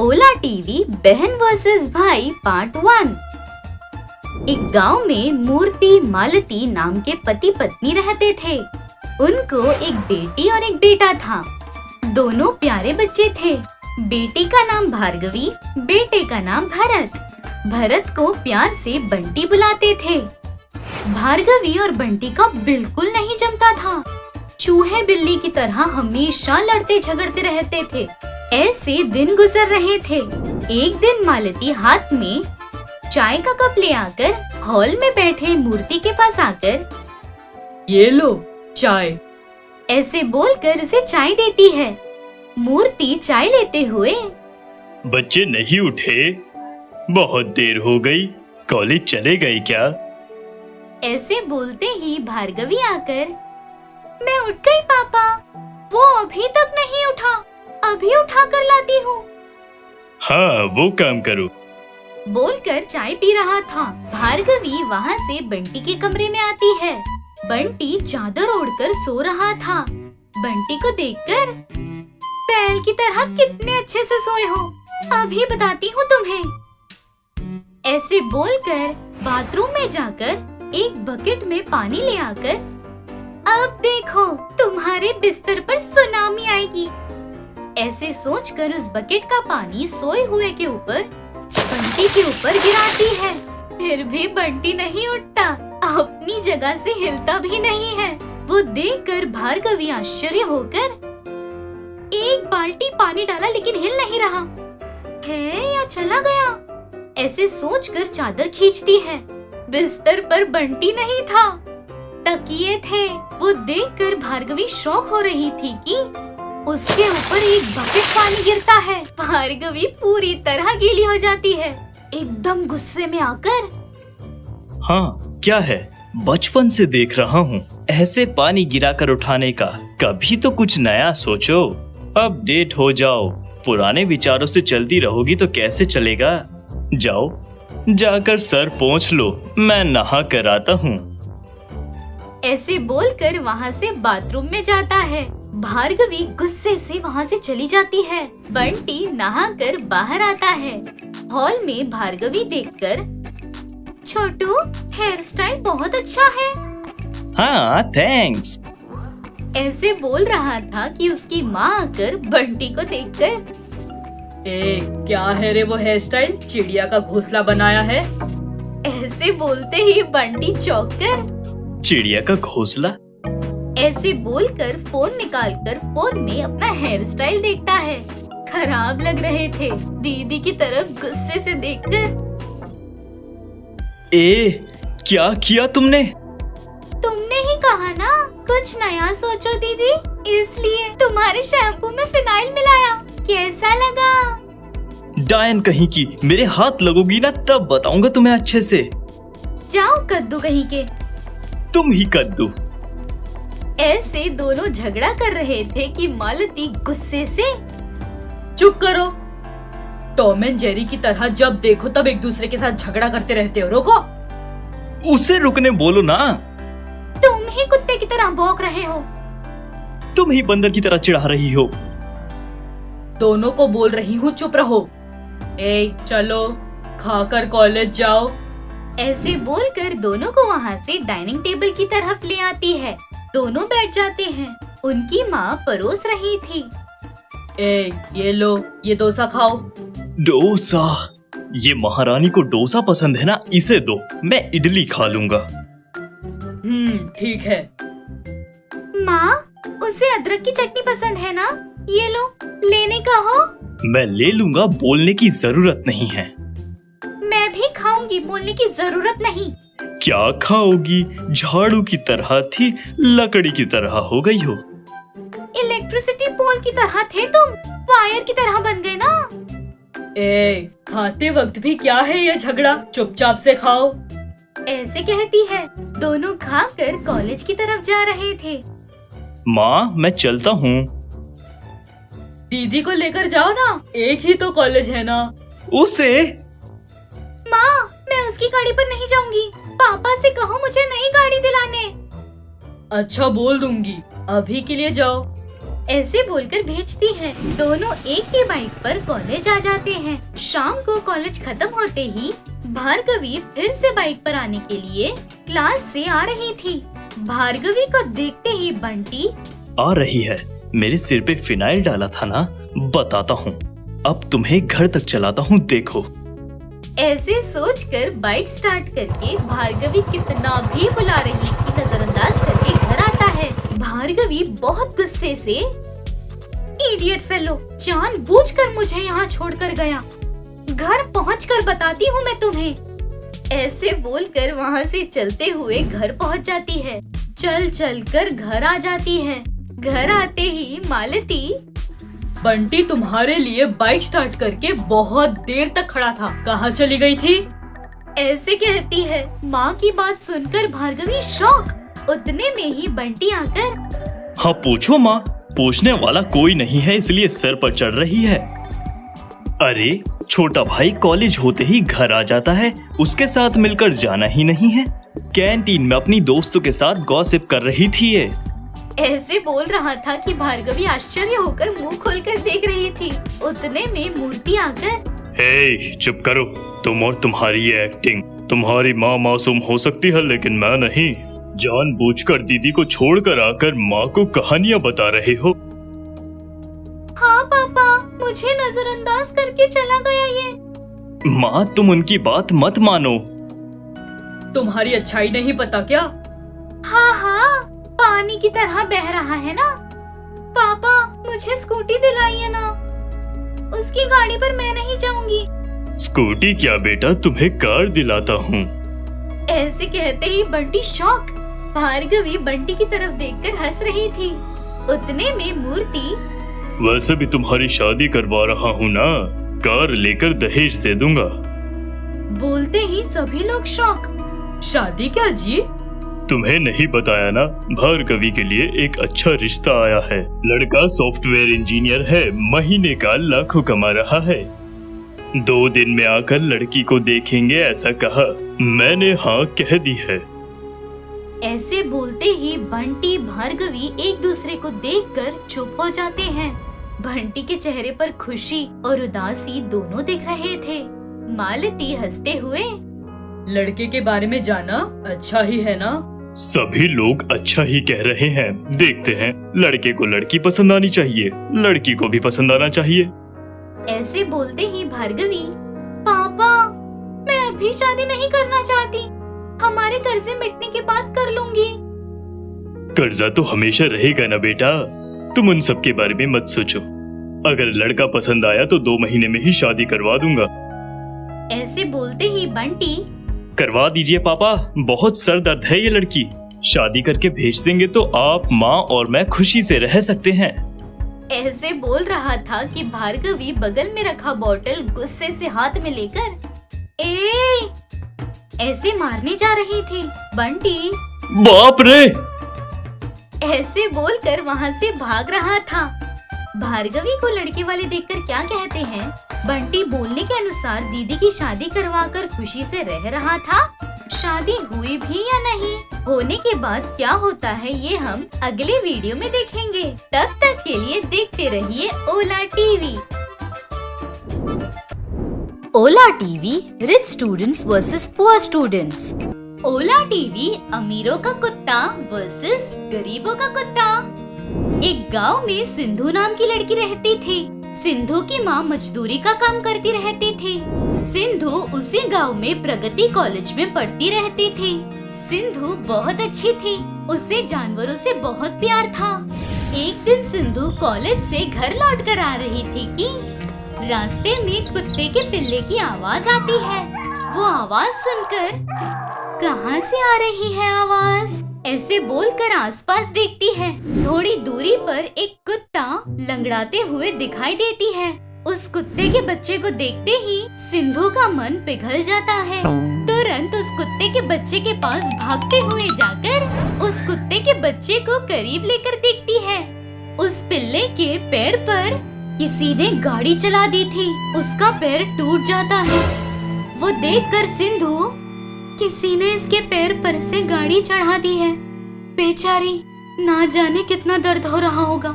ओला TV बहन versus भाई part 1। एक गांव में मूर्ति मालती नाम के पति पत्नी रहते थे। उनको एक बेटी और एक बेटा था। दोनों प्यारे बच्चे थे। बेटी का नाम भार्गवी, बेटे का नाम भरत। भरत को प्यार से बंटी बुलाते थे। भार्गवी और बंटी का बिल्कुल नहीं जमता था। चूहे बिल्ली की तरह हमेशा लड़ते झगड़ते रहते थे। ऐसे दिन गुजर रहे थे। एक दिन मालती हाथ में चाय का कप ले आकर हॉल में बैठे मूर्ति के पास आकर, ये लो चाय, ऐसे बोलकर उसे चाय देती है। मूर्ति चाय लेते हुए, बच्चे नहीं उठे? बहुत देर हो गई, कॉलेज चले गए क्या? ऐसे बोलते ही भार्गवी आकर, मैं उठ गई पापा, वो अभी तक नहीं उठा, अभी उठा कर लाती हूँ। हाँ, वो काम करो। बोलकर चाय पी रहा था। भार्गवी वहाँ से बंटी के कमरे में आती है। बंटी चादर ओढ़कर सो रहा था। बंटी को देखकर, बैल की तरह कितने अच्छे से सोए हो, अभी बताती हूँ तुम्हें। ऐसे बोलकर बाथरूम में जाकर एक बकेट में पानी ले आकर, अब देखो तुम्हारे बिस्तर पर सुनामी आएगी। ऐसे सोचकर उस बकेट का पानी सोए हुए के ऊपर बंटी के ऊपर गिराती है। फिर भी बंटी नहीं उठता, अपनी जगह से हिलता भी नहीं है। वो देखकर भार्गवी आश्चर्य होकर एक बाल्टी पानी डाला लेकिन हिल नहीं रहा है या चला गया। ऐसे सोचकर चादर खींचती है। बिस्तर पर बंटी नहीं था, तकिए थे। वो देखकर भार्गवी शॉक हो रही थी कि उसके ऊपर एक बकेट पानी गिरता है। भार्गवी पूरी तरह गीली हो जाती है। एकदम गुस्से में आकर, हाँ, क्या है? बचपन से देख रहा हूँ ऐसे पानी गिराकर उठाने का। कभी तो कुछ नया सोचो, अपडेट हो जाओ। पुराने विचारों से चलती रहोगी तो कैसे चलेगा? जाओ, जाकर सर पोंछ लो, मैं नहा कर आता हूँ। ऐसे बोलकर वहाँ से बाथरूम में जाता है। भार्गवी गुस्से से वहाँ से चली जाती है। बंटी नहाकर बाहर आता है। हॉल में भार्गवी देखकर, छोटू हेयर स्टाइल बहुत अच्छा है। हाँ, थैंक्स। ऐसे बोल रहा था कि उसकी माँ आकर बंटी को देखकर, क्या है रे वो हेयर स्टाइल? चिड़िया का घोंसला बनाया है। ऐसे बोलते ही बंटी चौंक कर, चिड़िया का घोंसला? ऐसे बोलकर फोन निकालकर फोन में अपना हेयर स्टाइल देखता है। खराब लग रहे थे। दीदी की तरफ गुस्से से देखकर, क्या किया तुमने? तुमने ही कहा ना कुछ नया सोचो दीदी, इसलिए तुम्हारे शैम्पू में फिनाइल मिलाया। कैसा लगा? डायन कहीं की, मेरे हाथ लगोगी ना तब बताऊंगा तुम्हें अच्छे से। जाओ कद्दू कहीं के। तुम ही कद्दू। ऐसे दोनों झगड़ा कर रहे थे कि मालती गुस्से से, चुप करो, टॉम एंड जेरी की तरह जब देखो तब एक दूसरे के साथ झगड़ा करते रहते हो। रोको। उसे रुकने बोलो ना। तुम ही कुत्ते की तरह भौंक रहे हो। तुम ही बंदर की तरह चिढ़ा रही हो। दोनों को बोल रही हूँ चुप रहो। चलो खाकर कॉलेज जाओ। ऐसे बोलकर दोनों को वहाँ से डाइनिंग टेबल की तरफ ले आती है। दोनों बैठ जाते हैं। उनकी माँ परोस रही थी। ये लो, ये डोसा खाओ। डोसा? ये महारानी को डोसा पसंद है ना, इसे दो, मैं इडली खा लूंगा। ठीक है। माँ, उसे अदरक की चटनी पसंद है ना, ये लो, लेने कहो। मैं ले लूंगा, बोलने की जरूरत नहीं है। मैं भी खाऊंगी, बोलने की जरूरत नहीं। क्या खाओगी? झाड़ू की तरह थी, लकड़ी की तरह हो गई हो। इलेक्ट्रिसिटी पोल की तरह थे तुम, वायर की तरह बन गए ना। खाते वक्त भी क्या है ये झगड़ा? चुपचाप से खाओ। ऐसे कहती है। दोनों खाकर कॉलेज की तरफ जा रहे थे। माँ, मैं चलता हूँ। दीदी को लेकर जाओ ना, एक ही तो कॉलेज है ना। उसे? माँ, मैं उसकी गाड़ी पर नहीं जाऊंगी। पापा से कहो मुझे नई गाड़ी दिलाने। अच्छा, बोल दूंगी, अभी के लिए जाओ। ऐसे बोलकर भेजती है। दोनों एक ही बाइक पर कॉलेज आ जाते हैं। शाम को कॉलेज खत्म होते ही भार्गवी फिर से बाइक पर आने के लिए क्लास से आ रही थी। भार्गवी को देखते ही बंटी आ रही है। मेरे सिर पे फिनाइल डाला था ना, बताता हूँ। अब तुम्हें घर तक चलाता हूँ, देखो। ऐसे सोचकर बाइक स्टार्ट करके भार्गवी कितना भी बुला रही थी नजरअंदाज करके घर आता है। भार्गवी बहुत गुस्से से, इडियट फेलो, जानबूझकर मुझे यहाँ छोड़कर गया। घर पहुँचकर बताती हूँ मैं तुम्हें। ऐसे बोलकर वहाँ से चलते हुए घर पहुँच जाती है। चल चल कर घर आ जाती है। घर आते ही मालती, बंटी तुम्हारे लिए बाइक स्टार्ट करके बहुत देर तक खड़ा था, कहाँ चली गई थी? ऐसे कहती है। माँ की बात सुनकर भार्गवी शॉक। उतने में ही बंटी आकर, हाँ पूछो माँ, पूछने वाला कोई नहीं है इसलिए सर पर चढ़ रही है। अरे छोटा भाई कॉलेज होते ही घर आ जाता है, उसके साथ मिलकर जाना ही नहीं है। कैंटीन में अपनी दोस्तों के साथ गॉसिप कर रही थी ये। ऐसे बोल रहा था कि भार्गवी आश्चर्य होकर मुंह खोलकर देख रही थी। उतने में मूर्ति आकर, हे चुप करो, तुम और तुम्हारी ये एक्टिंग। तुम्हारी माँ मासूम हो सकती है लेकिन मैं नहीं। जानबूझकर दीदी को छोड़कर आकर माँ को कहानियाँ बता रहे हो। हाँ पापा, मुझे नजरअंदाज करके चला गया ये। माँ तुम उनकी बात मत मानो। तुम्हारी अच्छाई नहीं पता क्या? हाँ हाँ, पानी की तरह बह रहा है ना। पापा मुझे स्कूटी दिलाइए ना, उसकी गाड़ी पर मैं नहीं जाऊंगी। स्कूटी क्या बेटा, तुम्हें कार दिलाता हूँ। ऐसे कहते ही बंटी शॉक। भार्गवी बंटी की तरफ देखकर हंस रही थी। उतने में मूर्ति, वैसे भी तुम्हारी शादी करवा रहा हूँ ना, कार लेकर दहेज दे दूंगा। बोलते ही सभी लोग शॉक। शादी क्या जी? तुम्हें नहीं बताया ना, भार्गवी के लिए एक अच्छा रिश्ता आया है। लड़का सॉफ्टवेयर इंजीनियर है, महीने का लाखों कमा रहा है। 2 दिन में आकर लड़की को देखेंगे ऐसा कहा। मैंने हाँ कह दी है। ऐसे बोलते ही बंटी भार्गवी एक दूसरे को देखकर चुप हो जाते हैं। बंटी के चेहरे पर खुशी और उदासी दोनों दिख रहे थे। मालती हंसते हुए, लड़के के बारे में जाना अच्छा ही है ना? सभी लोग अच्छा ही कह रहे हैं। देखते हैं, लड़के को लड़की पसंद आनी चाहिए, लड़की को भी पसंद आना चाहिए। ऐसे बोलते ही भार्गवी, पापा मैं अभी शादी नहीं करना चाहती, हमारे कर्जे मिटने के बाद कर लूंगी। कर्जा तो हमेशा रहेगा ना बेटा, तुम उन सब के बारे में मत सोचो। अगर लड़का पसंद आया तो 2 महीने में ही शादी करवा दूंगा। ऐसे बोलते ही बंटी, करवा दीजिए पापा, बहुत सर दर्द है ये लड़की। शादी करके भेज देंगे तो आप, माँ और मैं खुशी से रह सकते हैं। ऐसे बोल रहा था कि भार्गवी बगल में रखा बोतल गुस्से से हाथ में लेकर ऐसे मारने जा रही थी। बंटी बाप रे, ऐसे बोलकर वहाँ से भाग रहा था। भार्गवी को लड़के वाले देखकर क्या कहते हैं, बंटी बोलने के अनुसार दीदी की शादी करवाकर खुशी से रह रहा था। शादी हुई भी या नहीं, होने के बाद क्या होता है ये हम अगले वीडियो में देखेंगे। तब तक के लिए देखते रहिए Ola TV. Ola TV, rich students versus poor students. Ola TV, अमीरों का कुत्ता वर्सेस गरीबों का कुत्ता। एक गांव में सिंधु नाम की लड़की रहती थी। सिंधु की माँ मजदूरी का काम करती रहती थी। सिंधु उसी गांव में प्रगति कॉलेज में पढ़ती रहती थी। सिंधु बहुत अच्छी थी, उसे जानवरों से बहुत प्यार था। एक दिन सिंधु कॉलेज से घर लौट कर आ रही थी कि रास्ते में कुत्ते के पिल्ले की आवाज आती है। वो आवाज सुनकर, कहाँ से आ रही है आवाज, ऐसे बोलकर आसपास देखती है। थोड़ी दूरी पर एक कुत्ता लंगड़ाते हुए दिखाई देती है। उस कुत्ते के बच्चे को देखते ही सिंधु का मन पिघल जाता है। तुरंत उस कुत्ते के बच्चे के पास भागते हुए जाकर उस कुत्ते के बच्चे को करीब लेकर देखती है। उस पिल्ले के पैर पर किसी ने गाड़ी चला दी थी, उसका पैर टूट जाता है। वो देखकर सिंधु, किसी ने इसके पैर पर से गाड़ी चढ़ा दी है, बेचारी, ना जाने कितना दर्द हो रहा होगा।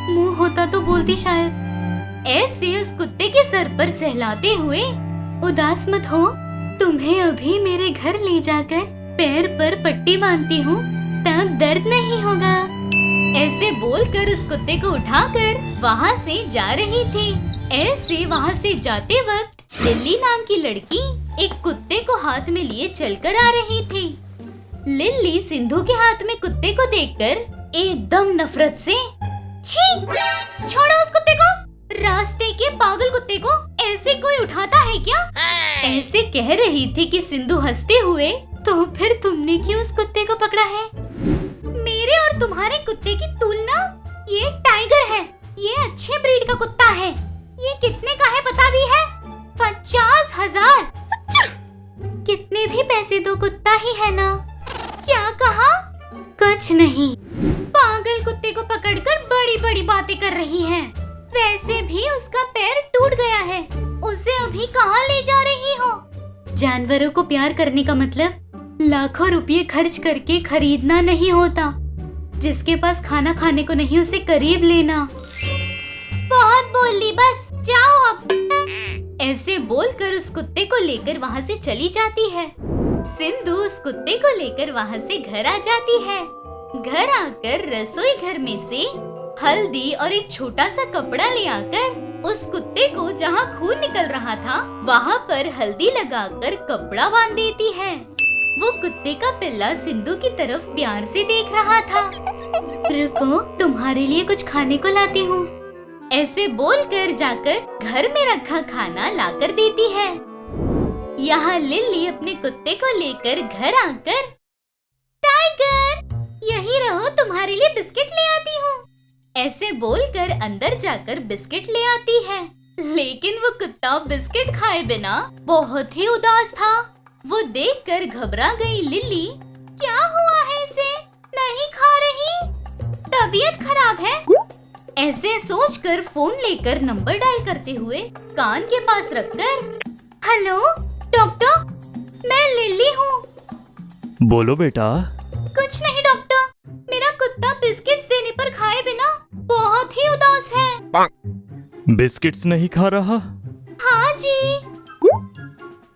मुंह होता तो बोलती शायद। ऐसे उस कुत्ते के सर पर सहलाते हुए, उदास मत हो, तुम्हें अभी मेरे घर ले जाकर पैर पर पट्टी बांधती हूँ, तब दर्द नहीं होगा। ऐसे बोलकर उस कुत्ते को उठाकर वहाँ से जा रही थी। ऐसे वहाँ से जाते वक्त लिली नाम की लड़की एक कुत्ते को हाथ में लिए चलकर आ रही थी। लिली सिंधु के हाथ में कुत्ते को देखकर एकदम नफरत से, छी, छोड़ो उस कुत्ते को, रास्ते के पागल कुत्ते को ऐसे कोई उठाता है क्या? ऐसे कह रही थी कि सिंधु हंसते हुए, तो फिर तुमने क्यों उस कुत्ते को पकड़ा है? मेरे और तुम्हारे कुत्ते की तुलना, ये टाइगर है, ये अच्छे ब्रीड का कुत्ता है। ये कितने का है पता भी है? 50,000। कितने भी पैसे दो, कुत्ता ही है ना। क्या कहा? कुछ नहीं। पागल कुत्ते को पकड़कर बड़ी बड़ी बातें कर रही है। वैसे भी उसका पैर टूट गया है, उसे अभी कहाँ ले जा रही हो? जानवरों को प्यार करने का मतलब लाखों रुपए खर्च करके खरीदना नहीं होता। जिसके पास खाना खाने को नहीं, उसे करीब लेना। बहुत बोल ली, बस जाओ अब। ऐसे बोलकर उस कुत्ते को लेकर वहाँ से चली जाती है। सिंधु उस कुत्ते को लेकर वहाँ से घर आ जाती है। घर आकर रसोई घर में से हल्दी और एक छोटा सा कपड़ा ले आकर उस कुत्ते को जहाँ खून निकल रहा था वहाँ पर हल्दी लगाकर कपड़ा बांध देती है। वो कुत्ते का पिल्ला सिंधु की तरफ प्यार से देख रहा था। रुको, तुम्हारे लिए कुछ खाने को लाती हूँ। ऐसे बोलकर जाकर घर में रखा खाना लाकर देती है। यहाँ लिली अपने कुत्ते को लेकर घर आकर, टाइगर, यही रहो, तुम्हारे लिए बिस्किट ले आती हूँ। ऐसे बोलकर अंदर जाकर बिस्किट ले आती है। लेकिन वो कुत्ता बिस्किट खाए बिना बहुत ही उदास था। वो देखकर घबरा गई लिली। क्या हुआ है इसे? नहीं खा रही? तबीयत खराब है? ऐसे सोचकर फोन लेकर नंबर डायल करते हुए कान के पास रखकर, हेलो डॉक्टर, मैं लिली हूँ। बोलो बेटा। कुछ नहीं डॉक्टर, मेरा कुत्ता बिस्किट्स देने पर खाए बिना बहुत ही उदास है। बिस्किट्स नहीं खा रहा? हाँ जी।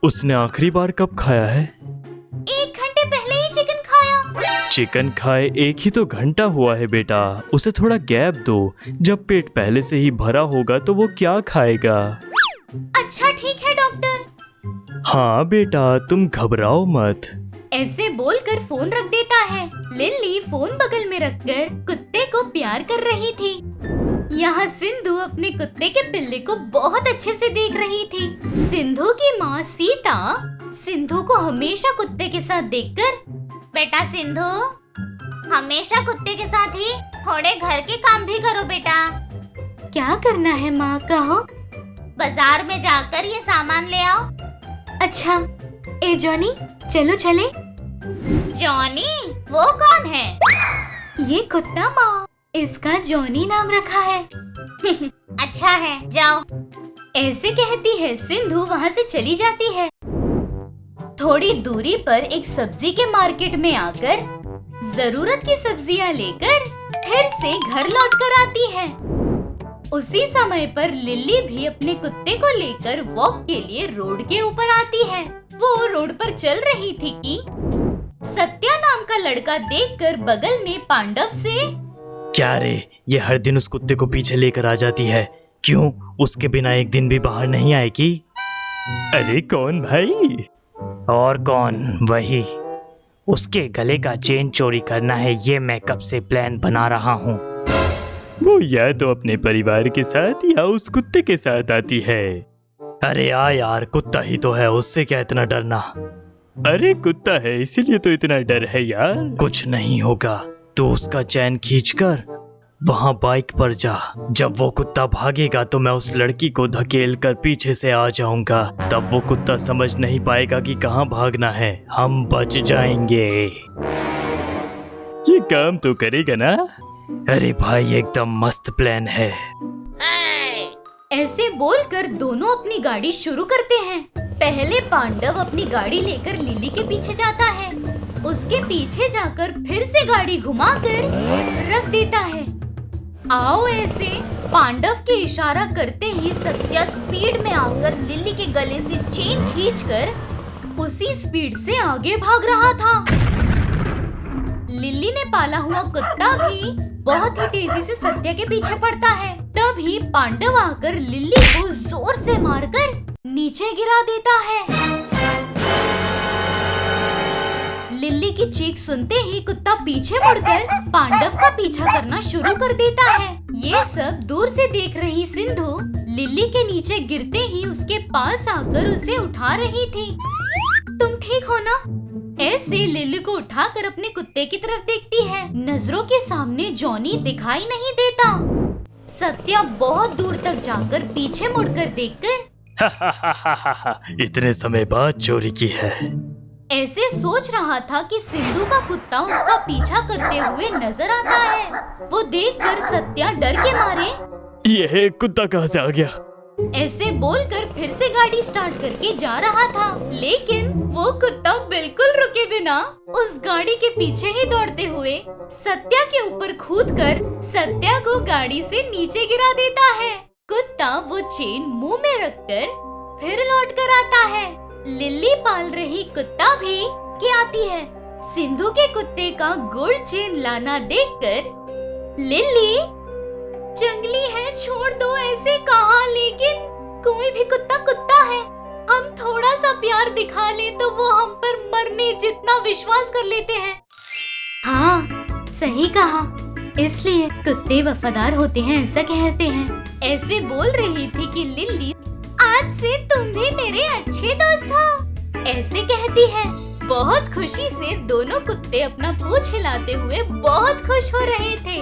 उसने आखिरी बार कब खाया है? 1 घंटे पहले ही चिकन खाया। चिकन खाए 1 ही तो घंटा हुआ है बेटा, उसे थोड़ा गैप दो। जब पेट पहले से ही भरा होगा तो वो क्या खाएगा? अच्छा ठीक है डॉक्टर। हाँ बेटा, तुम घबराओ मत। ऐसे बोलकर फोन रख देता है। लिली फोन बगल में रखकर कुत्ते को प्यार कर रही थी। यहाँ सिंधु अपने कुत्ते के पिल्ले को बहुत अच्छे से देख रही थी। सिंधु की माँ सीता सिंधु को हमेशा कुत्ते के साथ देखकर, बेटा सिंधु, हमेशा कुत्ते के साथ ही थोड़े घर के काम भी करो बेटा। क्या करना है माँ, कहो। बाजार में जाकर ये सामान ले आओ। अच्छा। ए जॉनी, चलो चले। जॉनी? वो कौन है? ये कुत्ता माँ, इसका जॉनी नाम रखा है। अच्छा है, जाओ। ऐसे कहती है सिंधु वहाँ से चली जाती है। थोड़ी दूरी पर एक सब्जी के मार्केट में आकर जरूरत की सब्जियाँ लेकर फिर से घर लौट कर आती है। उसी समय पर लिली भी अपने कुत्ते को लेकर वॉक के लिए रोड के ऊपर आती है। वो रोड पर चल रही थी कि सत्या नाम का लड़का देखकर बगल में पांडव से, क्या रे, ये हर दिन उस कुत्ते को पीछे लेकर आ जाती है, क्यों? उसके बिना एक दिन भी बाहर नहीं आएगी? अरे कौन भाई? और कौन, वही। उसके गले का चेन चोरी करना है, ये मैं कब से प्लान बना रहा हूँ। वो या तो अपने परिवार के साथ या उस कुत्ते के साथ आती है। अरे यार, कुत्ता ही तो है, उससे क्या इतना डरना। अरे कुत्ता है इसीलिए तो इतना डर है यार। कुछ नहीं होगा, तो उसका चैन खींचकर वहाँ बाइक पर जा। जब वो कुत्ता भागेगा तो मैं उस लड़की को धकेल कर पीछे से आ जाऊंगा। तब वो कुत्ता समझ नहीं पाएगा कि कहाँ भागना है, हम बच जाएंगे। ये काम तो करेगा ना? अरे भाई, एकदम मस्त प्लान है। ऐसे बोलकर दोनों अपनी गाड़ी शुरू करते हैं। पहले पांडव अपनी गाड़ी लेकर लिली के पीछे जाता है। उसके पीछे जाकर फिर से गाड़ी घुमाकर रख देता है। आओ ऐसे। पांडव के इशारा करते ही सत्या स्पीड में आकर लिली के गले से चेन खींचकर उसी स्पीड से आगे भाग रहा था। लिली ने पाला हुआ कुत्ता भी बहुत ही तेजी से सत्या के पीछे पड़ता है। तभी पांडव आकर लिली को जोर से मारकर नीचे गिरा देता है। लिली की चीख सुनते ही कुत्ता पीछे मुड़कर पांडव का पीछा करना शुरू कर देता है। ये सब दूर से देख रही सिंधु लिली के नीचे गिरते ही उसके पास आकर उसे उठा रही थी। तुम ठीक हो ना? ऐसे लिली को उठाकर अपने कुत्ते की तरफ देखती है। नजरों के सामने जॉनी दिखाई नहीं देता। सत्या बहुत दूर तक जाकर पीछे मुड़कर देखकर इतने समय बाद चोरी की है। ऐसे सोच रहा था कि सिंधु का कुत्ता उसका पीछा करते हुए नजर आता है। वो देखकर सत्या डर के मारे ये कुत्ता कहाँ से आ गया? ऐसे बोलकर फिर से गाड़ी स्टार्ट करके जा रहा था, लेकिन वो कुत्ता बिल्कुल रुके बिना उस गाड़ी के पीछे ही दौड़ते हुए सत्या के ऊपर कूदकर सत्या को गाड़ी से नीचे गिरा देता है। कुत्ता वो चेन मुंह में रखकर फिर लौट कर आता है। लिली पाल रही कुत्ता भी के आती है। सिंधु के कुत्ते का गोल्ड चेन लाना देखकर लिली, जंगली है, छोड़ दो, ऐसे कहा, लेकिन कोई भी कुत्ता कुत्ता है। हम थोड़ा सा प्यार दिखा ले तो वो हम पर मरने जितना विश्वास कर लेते हैं। हाँ, सही कहा, इसलिए कुत्ते वफादार होते हैं, ऐसा कहते हैं। ऐसे बोल रही थी कि लिली, आज से तुम भी मेरे अच्छे दोस्त हो, ऐसे कहती है। बहुत खुशी से दोनों कुत्ते अपना पूंछ हिलाते हुए बहुत खुश हो रहे थे।